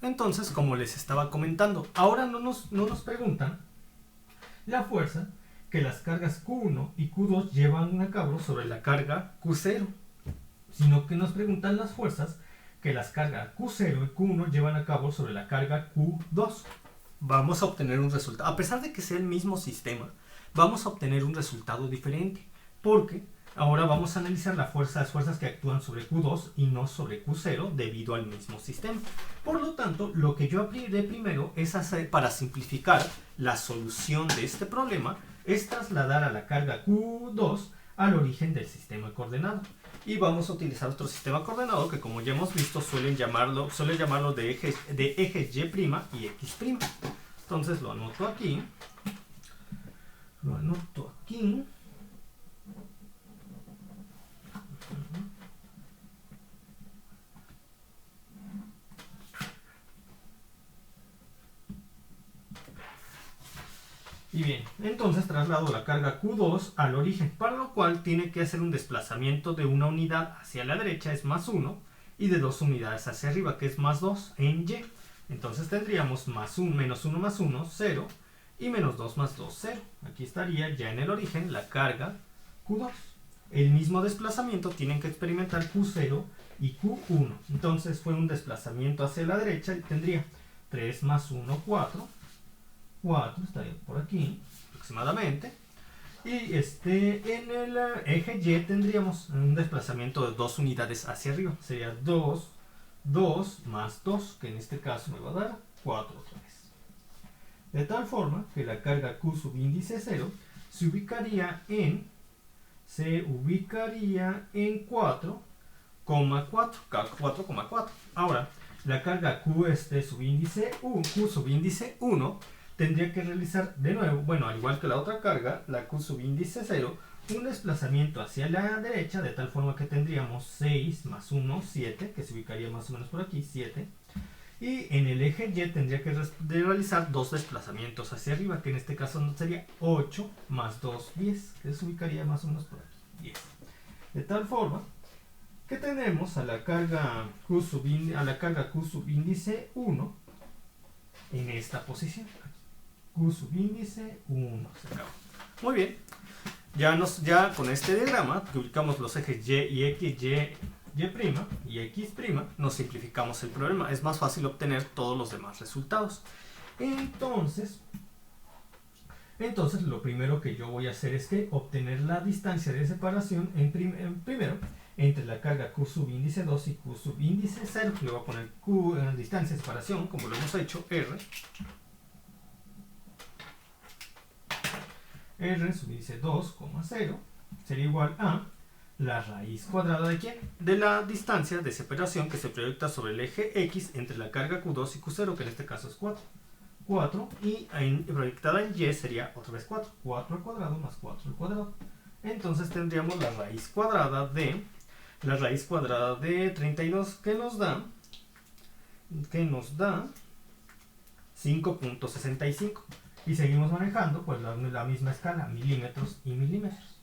Entonces, como les estaba comentando, ahora no nos preguntan la fuerza que las cargas Q1 y Q2 llevan a cabo sobre la carga Q0, sino que nos preguntan las fuerzas que las cargas Q0 y Q1 llevan a cabo sobre la carga Q2. Vamos a obtener un resultado, a pesar de que sea el mismo sistema, vamos a obtener un resultado diferente, porque ahora vamos a analizar las fuerzas que actúan sobre Q2 y no sobre Q0 debido al mismo sistema. Por lo tanto, lo que yo haré primero es hacer, para simplificar la solución de este problema, es trasladar a la carga Q2 al origen del sistema coordenado. Y vamos a utilizar otro sistema coordenado que, como ya hemos visto, suelen llamarlo de ejes Y' y X'. Entonces lo anoto aquí. Y bien, entonces traslado la carga Q2 al origen, para lo cual tiene que hacer un desplazamiento de una unidad hacia la derecha, es más 1, y de 2 unidades hacia arriba, que es más 2 en Y. Entonces tendríamos más 1, menos 1 más 1, 0, y menos 2 más 2, 0. Aquí estaría ya en el origen la carga Q2. El mismo desplazamiento tienen que experimentar Q0 y Q1. Entonces fue un desplazamiento hacia la derecha y tendría 3 más 1, 4. 4 estaría por aquí aproximadamente, y en el eje Y tendríamos un desplazamiento de 2 unidades hacia arriba, sería 2 más 2, que en este caso me va a dar 4 otra vez, de tal forma que la carga Q sub índice 0 se ubicaría en 4,4. Ahora, la carga Q sub índice 1 tendría que realizar de nuevo, bueno, al igual que la otra carga, la Q sub índice 0, un desplazamiento hacia la derecha, de tal forma que tendríamos 6 más 1, 7, que se ubicaría más o menos por aquí, 7. Y en el eje Y tendría que realizar 2 desplazamientos hacia arriba, que en este caso sería 8 más 2, 10, que se ubicaría más o menos por aquí, 10. De tal forma que tenemos a la carga Q sub índice 1 en esta posición. Q sub índice 1. Se acabó. Muy bien. Ya con este diagrama, que ubicamos los ejes Y y X, Y' y X', nos simplificamos el problema. Es más fácil obtener todos los demás resultados. Entonces lo primero que yo voy a hacer es que obtener la distancia de separación primero entre la carga Q sub índice 2 y Q sub índice 0. Le voy a poner Q en la distancia de separación, como lo hemos hecho, R sub índice 2,0 sería igual a la raíz cuadrada ¿de quién? De la distancia de separación que se proyecta sobre el eje X entre la carga Q2 y Q0, que en este caso es 4. 4 y proyectada en Y sería otra vez 4. 4 al cuadrado más 4 al cuadrado. Entonces tendríamos la raíz cuadrada de 32, que nos da 5.65. Y seguimos manejando pues la misma escala, milímetros y milímetros.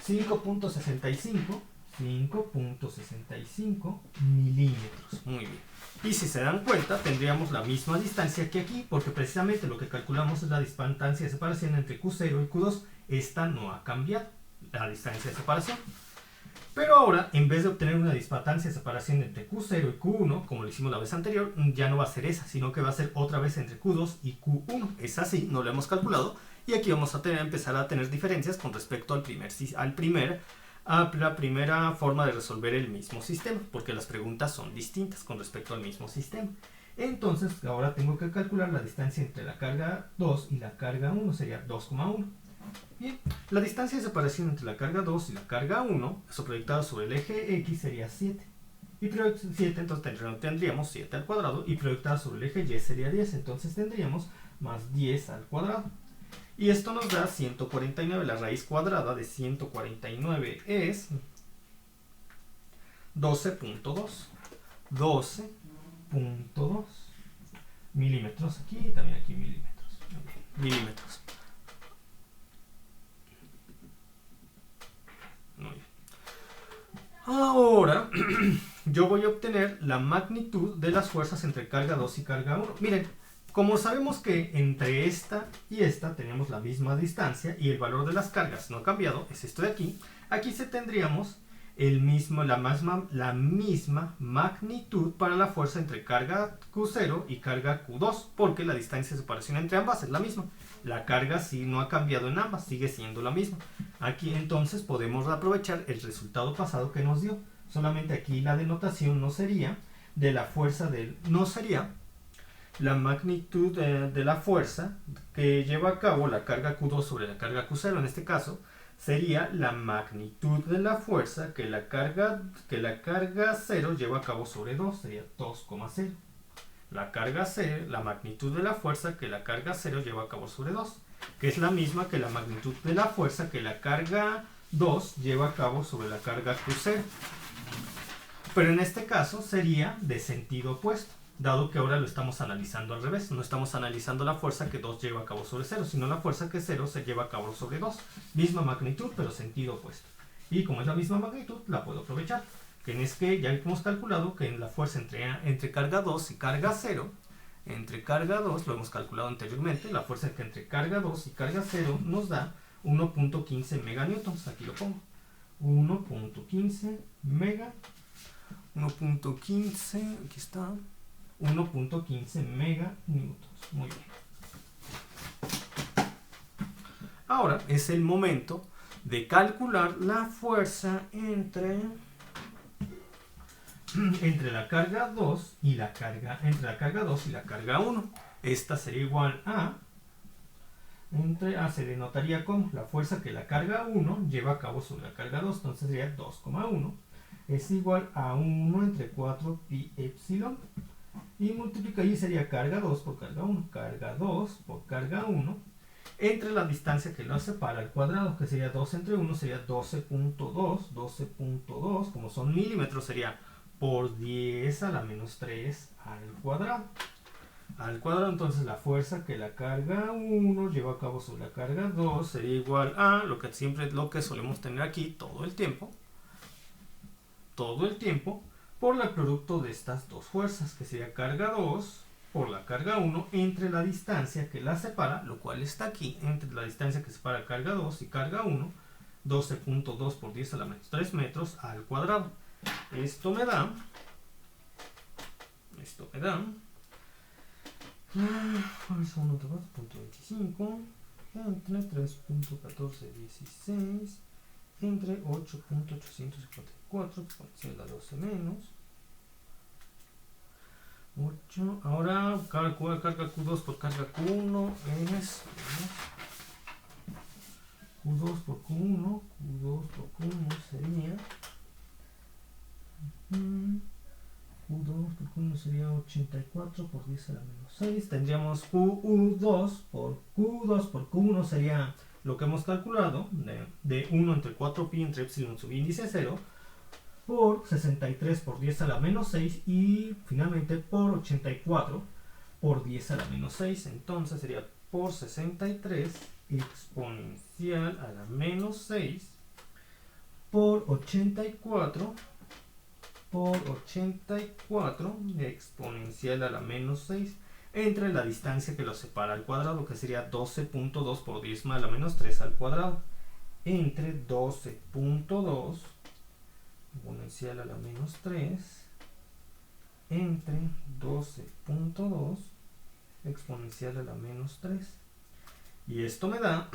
5.65 milímetros. Muy bien. Y si se dan cuenta, tendríamos la misma distancia que aquí, porque precisamente lo que calculamos es la distancia de separación entre Q0 y Q2. Esta no ha cambiado, la distancia de separación. Pero ahora, en vez de obtener una distancia de separación entre Q0 y Q1, como lo hicimos la vez anterior, ya no va a ser esa, sino que va a ser otra vez entre Q2 y Q1. Es así, no lo hemos calculado, y aquí vamos a empezar a tener diferencias con respecto a la primera forma de resolver el mismo sistema, porque las preguntas son distintas con respecto al mismo sistema. Entonces, ahora tengo que calcular la distancia entre la carga 2 y la carga 1, sería 2,1. Bien, la distancia de separación entre la carga 2 y la carga 1, eso proyectado sobre el eje X, sería 7. Y 7, entonces tendríamos 7 al cuadrado, y proyectado sobre el eje Y sería 10, entonces tendríamos más 10 al cuadrado. Y esto nos da 149, la raíz cuadrada de 149 es 12.2. 12.2 milímetros aquí, y también aquí milímetros. Milímetros. Muy bien. Ahora yo voy a obtener la magnitud de las fuerzas entre carga 2 y carga 1. Miren, como sabemos que entre esta y esta tenemos la misma distancia y el valor de las cargas no ha cambiado, es esto de aquí, aquí se tendríamos la misma magnitud para la fuerza entre carga Q0 y carga Q2, porque la distancia de separación entre ambas es la misma. La carga sí no ha cambiado en ambas, sigue siendo la misma. Aquí entonces podemos aprovechar el resultado pasado que nos dio. Solamente aquí la denotación no sería de la fuerza no sería la magnitud de la fuerza que lleva a cabo la carga Q2 sobre la carga Q0 en este caso, sería la magnitud de la fuerza que la carga 0 lleva a cabo sobre 2, sería 2,0. La carga 0, la magnitud de la fuerza que la carga 0 lleva a cabo sobre 2, que es la misma que la magnitud de la fuerza que la carga 2 lleva a cabo sobre la carga Q0. Pero en este caso sería de sentido opuesto, dado que ahora lo estamos analizando al revés. No estamos analizando la fuerza que 2 lleva a cabo sobre 0, sino la fuerza que 0 se lleva a cabo sobre 2. Misma magnitud, pero sentido opuesto. Y como es la misma magnitud, la puedo aprovechar. Que es que ya hemos calculado que en la fuerza entre carga 2 y carga 0, entre carga 2, lo hemos calculado anteriormente, la fuerza que entre carga 2 y carga 0 nos da 1.15 meganewtons. Aquí lo pongo. 1.15 mega. 1.15, aquí está. 1.15 meganewtons. Muy bien. Ahora es el momento de calcular la fuerza entre la carga 2 y la carga 1. Esta sería igual a se denotaría como la fuerza que la carga 1 lleva a cabo sobre la carga 2, entonces sería 2,1 es igual a 1 entre 4 pi epsilon, y multiplica y sería carga 2 por carga 1, carga 2 por carga 1 entre la distancia que lo separa al cuadrado, que sería 2 entre 1 sería 12.2, como son milímetros sería por 10 a la menos 3 al cuadrado. Al cuadrado, entonces la fuerza que la carga 1 lleva a cabo sobre la carga 2 sería igual a lo que solemos tener aquí todo el tiempo, por el producto de estas dos fuerzas, que sería carga 2 por la carga 1 entre la distancia que la separa, lo cual está aquí, entre la distancia que separa carga 2 y carga 1, 12.2 por 10 a la menos 3 metros al cuadrado. Esto me da son 4.25 entre 3.1416 entre 8.854 exponencial a 12 menos 8. Ahora carga Q2 por carga Q1 es Q2 por Q1 sería Q2 por Q1 sería 84 por 10 a la menos 6. Tendríamos Q2 por Q1 sería lo que hemos calculado de 1 entre 4 pi entre epsilon subíndice 0 por 63 por 10 a la menos 6 y finalmente por 84 por 10 a la menos 6. Entonces sería por 63 exponencial a la menos 6 por 84 exponencial a la menos 6 entre la distancia que lo separa al cuadrado, que sería 12.2 por 10 a la menos 3 al cuadrado, entre 12.2 exponencial a la menos 3 entre 12.2 exponencial a la menos 3. Y esto me daría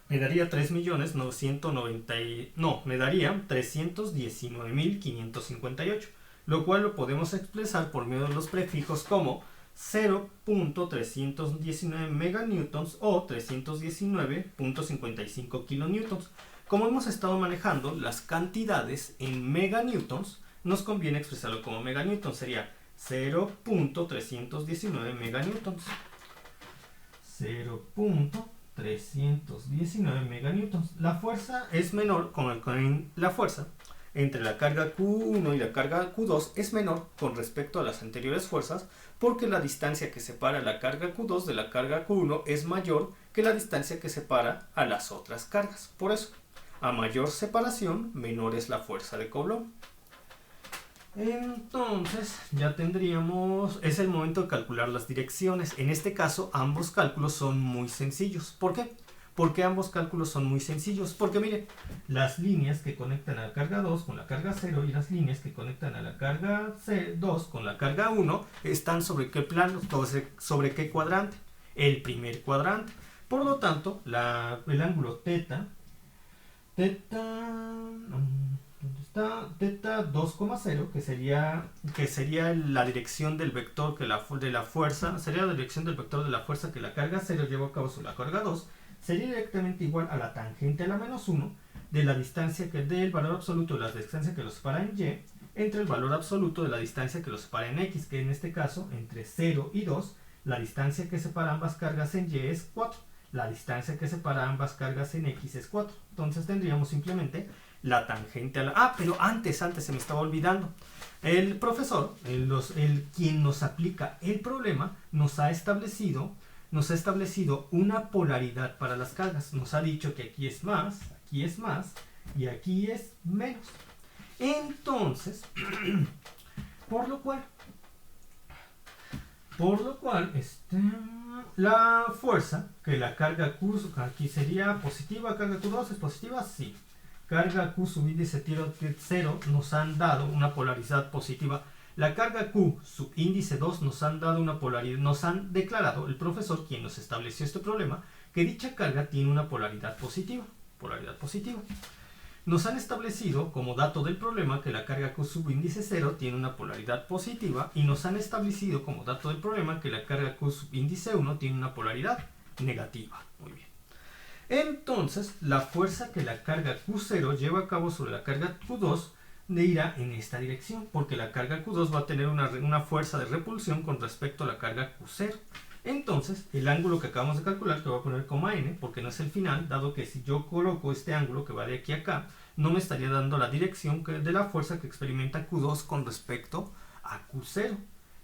319.558, lo cual lo podemos expresar por medio de los prefijos como 0.319 meganewtons o 319.55 kilonewtons. Como hemos estado manejando las cantidades en meganewtons, nos conviene expresarlo como meganewtons. Sería 0.319 meganewtons. 0.319 meganewtons. La fuerza es menor la fuerza entre la carga Q1 y la carga Q2 es menor con respecto a las anteriores fuerzas, porque la distancia que separa la carga Q2 de la carga Q1 es mayor que la distancia que separa a las otras cargas. Por eso, a mayor separación, menor es la fuerza de Coulomb. Entonces ya tendríamos, es el momento de calcular las direcciones. En este caso ambos cálculos son muy sencillos. ¿Por qué? Porque ambos cálculos son muy sencillos. Porque miren, las líneas que conectan a la carga 2 con la carga 0 y las líneas que conectan a la carga 2 con la carga 1 están sobre qué plano, sobre qué cuadrante. El primer cuadrante. Por lo tanto, el ángulo teta, ¿dónde está? Teta 2,0, que sería la dirección del vector de la fuerza, sería la dirección del vector de la fuerza que la carga 0 lleva a cabo sobre la carga 2, sería directamente igual a la tangente a la menos 1 de la distancia del valor absoluto de la distancia que los separa en y entre el valor absoluto de la distancia que los separa en x, que en este caso entre 0 y 2, la distancia que separa ambas cargas en y es 4. La distancia que separa ambas cargas en x es 4. Entonces tendríamos simplemente la tangente a la... Ah, pero antes se me estaba olvidando. El profesor, quien nos aplica el problema, nos ha establecido una polaridad para las cargas. Nos ha dicho que aquí es más y aquí es menos. Entonces, por lo cual, la fuerza que la carga Q, aquí sería positiva, carga Q2 es positiva, sí. Carga Q subíndice 0 nos han dado una polaridad positiva. La carga Q subíndice 2 nos han dado una polaridad, nos han declarado el profesor, quien nos estableció este problema, que dicha carga tiene una polaridad positiva. Nos han establecido como dato del problema que la carga Q subíndice 0 tiene una polaridad positiva y nos han establecido como dato del problema que la carga Q subíndice 1 tiene una polaridad negativa. Muy bien. Entonces, la fuerza que la carga Q0 lleva a cabo sobre la carga Q2 irá en esta dirección, porque la carga Q2 va a tener una fuerza de repulsión con respecto a la carga Q0. Entonces, el ángulo que acabamos de calcular, que voy a poner coma n, porque no es el final, dado que si yo coloco este ángulo que va de aquí a acá, no me estaría dando la dirección de la fuerza que experimenta Q2 con respecto a Q0,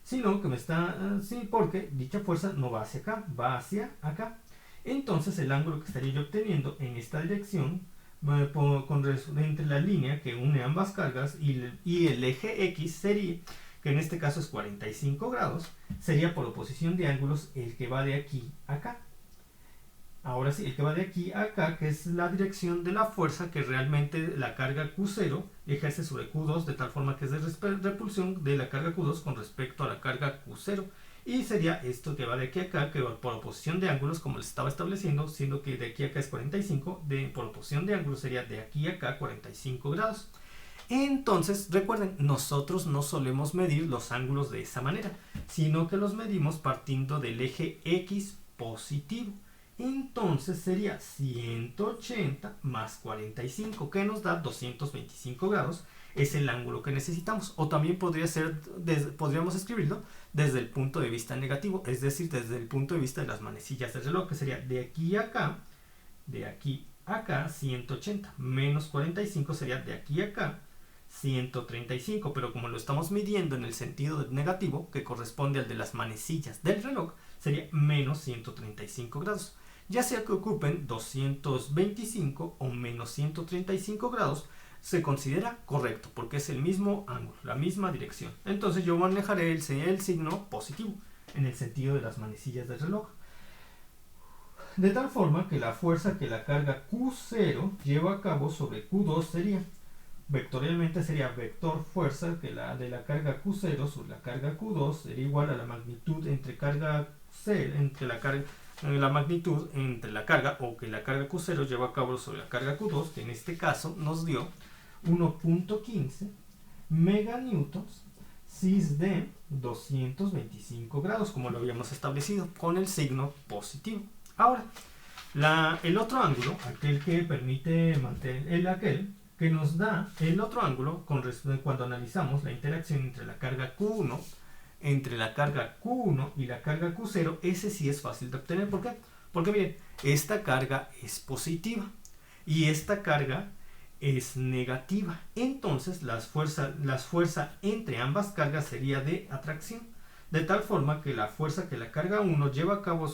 sino que me está, sí, porque dicha fuerza no va hacia acá, va hacia acá. Entonces, el ángulo que estaría yo obteniendo en esta dirección, entre la línea que une ambas cargas y el eje X sería, que en este caso es 45 grados, sería por oposición de ángulos el que va de aquí a acá. Ahora sí, el que va de aquí a acá, que es la dirección de la fuerza que realmente la carga Q0 ejerce sobre Q2, de tal forma que es de repulsión de la carga Q2 con respecto a la carga Q0. Y sería esto que va de aquí a acá, que por oposición de ángulos, como les estaba estableciendo, siendo que de aquí a acá es 45, por oposición de ángulos sería de aquí a acá 45 grados. Entonces, recuerden, nosotros no solemos medir los ángulos de esa manera, sino que los medimos partiendo del eje X positivo. Entonces sería 180 más 45, que nos da 225 grados. Es el ángulo que necesitamos. O también podríamos escribirlo desde el punto de vista negativo, es decir, desde el punto de vista de las manecillas del reloj, que sería de aquí a acá 180, menos 45 sería de aquí a acá 135, pero como lo estamos midiendo en el sentido negativo, que corresponde al de las manecillas del reloj, sería menos 135 grados. Ya sea que ocupen 225 o menos 135 grados, se considera correcto, porque es el mismo ángulo, la misma dirección. Entonces yo manejaré el signo positivo, en el sentido de las manecillas del reloj. De tal forma que la fuerza que la carga Q0 lleva a cabo sobre Q2 sería, vectorialmente sería vector fuerza que la de la carga Q0 sobre la carga Q2 sería igual a la magnitud entre carga C, la magnitud entre la carga, o que la carga Q0 lleva a cabo sobre la carga Q2, que en este caso nos dio 1.15 meganewtons cis de 225 grados, como lo habíamos establecido, con el signo positivo. Ahora, el otro ángulo, aquel que permite mantener aquel que nos da el otro ángulo cuando analizamos la interacción entre la carga Q1 y la carga Q0, ese sí es fácil de obtener. ¿Por qué? Porque miren, esta carga es positiva y esta carga es negativa. Entonces la fuerza entre ambas cargas sería de atracción, de tal forma que la fuerza que la carga 1 lleva a cabo,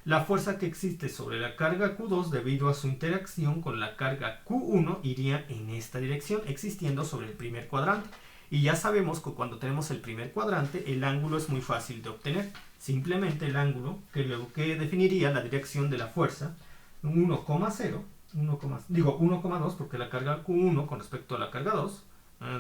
la fuerza que existe sobre la carga Q2 debido a su interacción con la carga Q1 iría en esta dirección, existiendo sobre el primer cuadrante. Y ya sabemos que cuando tenemos el primer cuadrante, el ángulo es muy fácil de obtener. Simplemente el ángulo que definiría la dirección de la fuerza 1,2, porque la carga Q1 con respecto a la carga 2,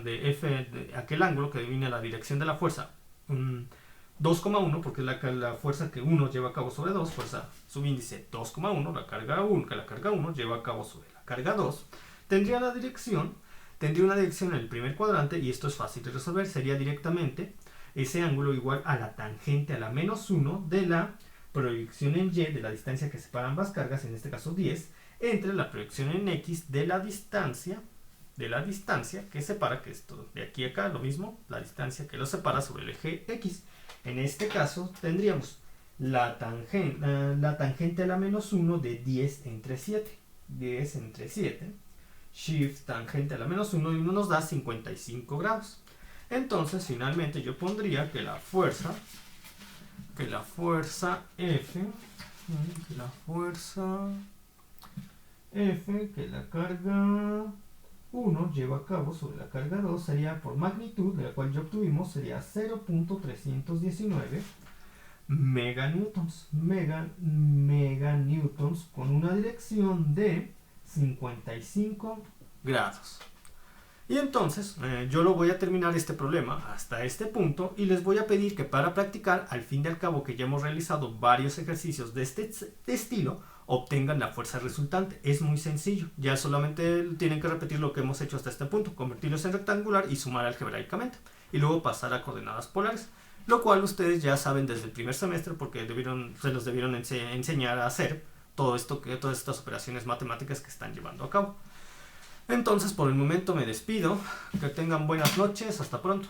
de F, de aquel ángulo que define la dirección de la fuerza 2,1, porque es la fuerza que 1 lleva a cabo sobre 2, fuerza subíndice 2,1, la carga 1 que la carga 1 lleva a cabo sobre la carga 2, tendría una dirección en el primer cuadrante, y esto es fácil de resolver, sería directamente ese ángulo igual a la tangente a la menos 1 de la proyección en Y de la distancia que separa ambas cargas, en este caso 10, entre la proyección en X de la distancia que separa, que esto de aquí a acá, lo mismo, la distancia que lo separa sobre el eje X. En este caso tendríamos la tangente a la menos 1 de 10 entre 7. 10 entre 7. Shift tangente a la menos 1 y 1 nos da 55 grados. Entonces finalmente yo pondría que la fuerza F, que la carga 1 lleva a cabo sobre la carga 2 sería por magnitud, de la cual ya obtuvimos, sería 0.319 meganewtons con una dirección de 55 grados. Y entonces yo lo voy a terminar este problema hasta este punto, y les voy a pedir que para practicar, al fin y al cabo que ya hemos realizado varios ejercicios de este estilo, obtengan la fuerza resultante. Es muy sencillo, ya solamente tienen que repetir lo que hemos hecho hasta este punto, convertirlos en rectangular y sumar algebraicamente, y luego pasar a coordenadas polares, lo cual ustedes ya saben desde el primer semestre, porque se los debieron enseñar a hacer todas estas operaciones matemáticas que están llevando a cabo. Entonces por el momento me despido, que tengan buenas noches, hasta pronto,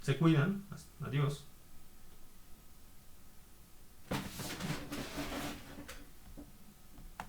se cuidan, adiós.